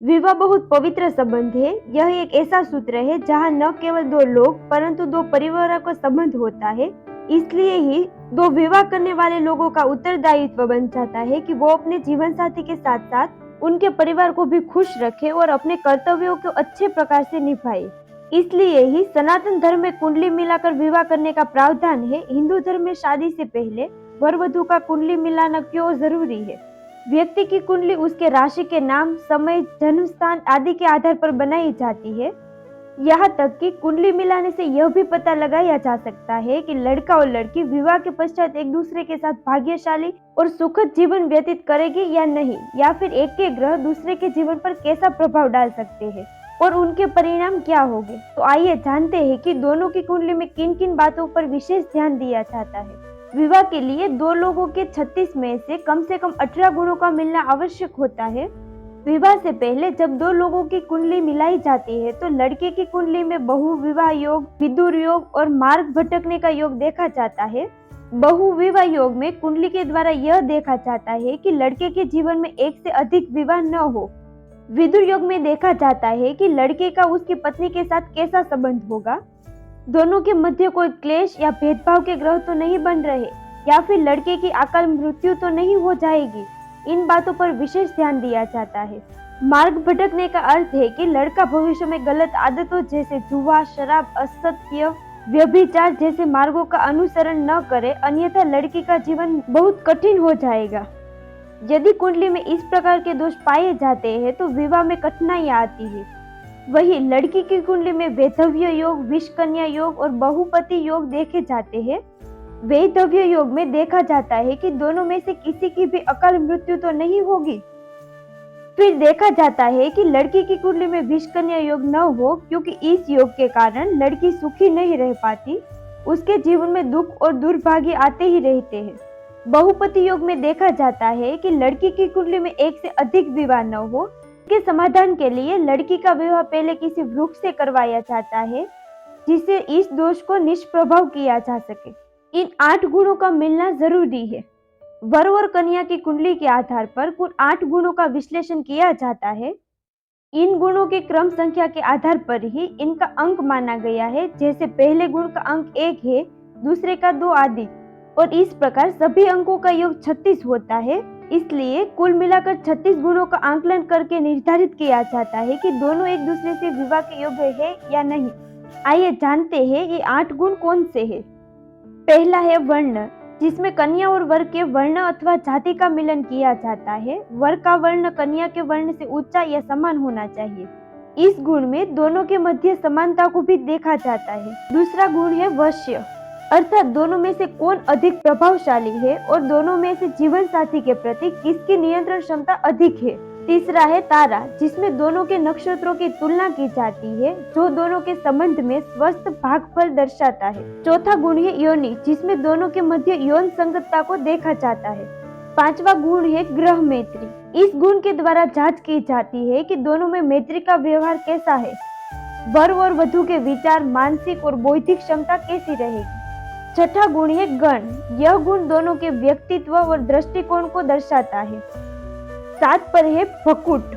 विवाह बहुत पवित्र संबंध है। यह एक ऐसा सूत्र है जहाँ न केवल दो लोग परंतु दो परिवारों का संबंध होता है। इसलिए ही दो विवाह करने वाले लोगों का उत्तरदायित्व बन जाता है कि वो अपने जीवन साथी के साथ साथ उनके परिवार को भी खुश रखे और अपने कर्तव्यों को अच्छे प्रकार से निभाए। इसलिए ही सनातन धर्म में कुंडली मिलाकर विवाह करने का प्रावधान है। हिंदू धर्म में शादी से पहले वर वधू का कुंडली मिलाना क्यों जरूरी है? व्यक्ति की कुंडली उसके राशि के नाम, समय, जन्म स्थान आदि के आधार पर बनाई जाती है। यहाँ तक कि कुंडली मिलाने से यह भी पता लगाया जा सकता है कि लड़का और लड़की विवाह के पश्चात एक दूसरे के साथ भाग्यशाली और सुखद जीवन व्यतीत करेगी या नहीं, या फिर एक के ग्रह दूसरे के जीवन पर कैसा प्रभाव डाल सकते हैं और उनके परिणाम क्या होंगे। तो आइए जानते हैं कि दोनों की कुंडली में किन किन बातों पर विशेष ध्यान दिया जाता है। विवाह के लिए दो लोगों के 36 में से कम 18 गुणों का मिलना आवश्यक होता है। विवाह से पहले जब दो लोगों की कुंडली मिलाई जाती है तो लड़के की कुंडली में बहु विवाह योग, विदुर योग और मार्ग भटकने का योग देखा जाता है। बहु विवाह योग में कुंडली के द्वारा यह देखा जाता है कि लड़के के जीवन में एक से अधिक विवाह न हो। विदुर योग में देखा जाता है कि लड़के का उसकी पत्नी के साथ कैसा संबंध होगा, दोनों के मध्य कोई क्लेश या भेदभाव के ग्रह तो नहीं बन रहे, या फिर लड़के की अकाल मृत्यु तो नहीं हो जाएगी। इन बातों पर विशेष ध्यान दिया जाता है। मार्ग भटकने का अर्थ है कि लड़का भविष्य में गलत आदतों जैसे जुआ, शराब, असत्य, व्यभिचार जैसे मार्गों का अनुसरण न करे, अन्यथा लड़की का जीवन बहुत कठिन हो जाएगा। यदि कुंडली में इस प्रकार के दोष पाए जाते हैं तो विवाह में कठिनाइयां आती है। वही लड़की की कुंडली में वैधव्य योग, विषकन्या योग और बहुपति योग देखे जाते हैं। वैधव्य योग में देखा जाता है कि दोनों में से किसी की भी अकाल मृत्यु तो नहीं होगी। फिर देखा जाता है कि लड़की की कुंडली में विषकन्या योग न हो, क्योंकि इस योग के कारण लड़की सुखी नहीं रह पाती, उसके जीवन में दुख और दुर्भाग्य आते ही रहते हैं। बहुपति योग में देखा जाता है कि लड़की की कुंडली में एक से अधिक विवाह न हो। के समाधान के लिए लड़की का विवाह पहले किसी वृक्ष से करवाया जाता है, जिससे इस दोष को निष्प्रभाव किया जा सके। इन 8 गुणों का मिलना जरूरी है। वर और कन्या की कुंडली के आधार पर कुल 8 गुणों का विश्लेषण किया जाता है। इन गुणों के क्रम संख्या के आधार पर ही इनका अंक माना गया है। जैसे पहले गुण का अंक 1 है, दूसरे का 2 आदि, और इस प्रकार सभी अंकों का योग 36 होता है। इसलिए कुल मिलाकर 36 गुणों का आंकलन करके निर्धारित किया जाता है कि दोनों एक दूसरे से विवाह के योग्य है या नहीं। आइए जानते हैं ये 8 गुण कौन से हैं। पहला है वर्ण, जिसमें कन्या और वर के वर्ण अथवा जाति का मिलन किया जाता है। वर का वर्ण कन्या के वर्ण से ऊंचा या समान होना चाहिए। इस गुण में दोनों के मध्य समानता को भी देखा जाता है। दूसरा गुण है वश्य, अर्थात दोनों में से कौन अधिक प्रभावशाली है और दोनों में से जीवन साथी के प्रति किसकी नियंत्रण क्षमता अधिक है। तीसरा है तारा, जिसमें दोनों के नक्षत्रों की तुलना की जाती है, जो दोनों के संबंध में स्वस्थ भागफल दर्शाता है। चौथा गुण है योनि, जिसमें दोनों के मध्य यौन संगतता को देखा जाता है। पांचवा गुण है ग्रह मैत्री। इस गुण के द्वारा जांच की जाती है कि दोनों में मैत्री का व्यवहार कैसा है। वर और वधू के विचार, मानसिक और बौद्धिक क्षमता कैसी रहेगी। छठा गुण है गण। यह गुण दोनों के व्यक्तित्व और दृष्टिकोण को दर्शाता है। 7 पर है भकुट।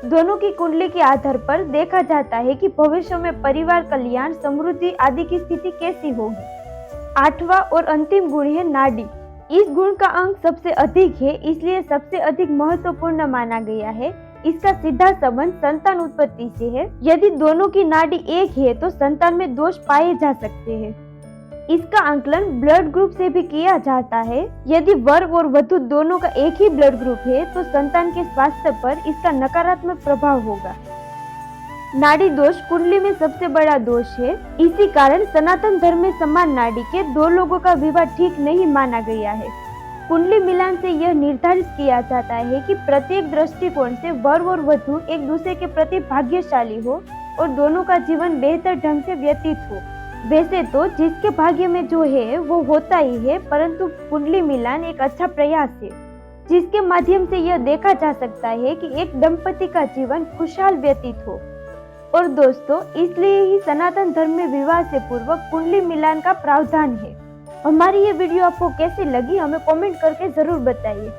दोनों की कुंडली के आधार पर देखा जाता है कि भविष्य में परिवार कल्याण, समृद्धि आदि की स्थिति कैसी होगी। 8वां और अंतिम गुण है नाड़ी। इस गुण का अंक सबसे अधिक है, इसलिए सबसे अधिक महत्वपूर्ण माना गया है। इसका सीधा संबंध संतान उत्पत्ति से है। यदि दोनों की नाड़ी एक है तो संतान में दोष पाए जा सकते हैं। इसका आंकलन ब्लड ग्रुप से भी किया जाता है। यदि वर और वधू दोनों का एक ही ब्लड ग्रुप है तो संतान के स्वास्थ्य पर इसका नकारात्मक प्रभाव होगा। नाड़ी दोष कुंडली में सबसे बड़ा दोष है। इसी कारण सनातन धर्म में समान नाड़ी के 2 लोगों का विवाह ठीक नहीं माना गया है। कुंडली मिलान से यह निर्धारित किया जाता है कि प्रत्येक दृष्टिकोण से वर और वधू एक दूसरे के प्रति भाग्यशाली हो और दोनों का जीवन बेहतर ढंग से व्यतीत हो। वैसे तो जिसके भाग्य में जो है वो होता ही है, परंतु कुंडली मिलान एक अच्छा प्रयास है, जिसके माध्यम से यह देखा जा सकता है कि एक दंपति का जीवन खुशहाल व्यतीत हो। और दोस्तों, इसलिए ही सनातन धर्म में विवाह से पूर्व कुंडली मिलान का प्रावधान है। हमारी ये वीडियो आपको कैसी लगी हमें कमेंट करके जरूर बताइए।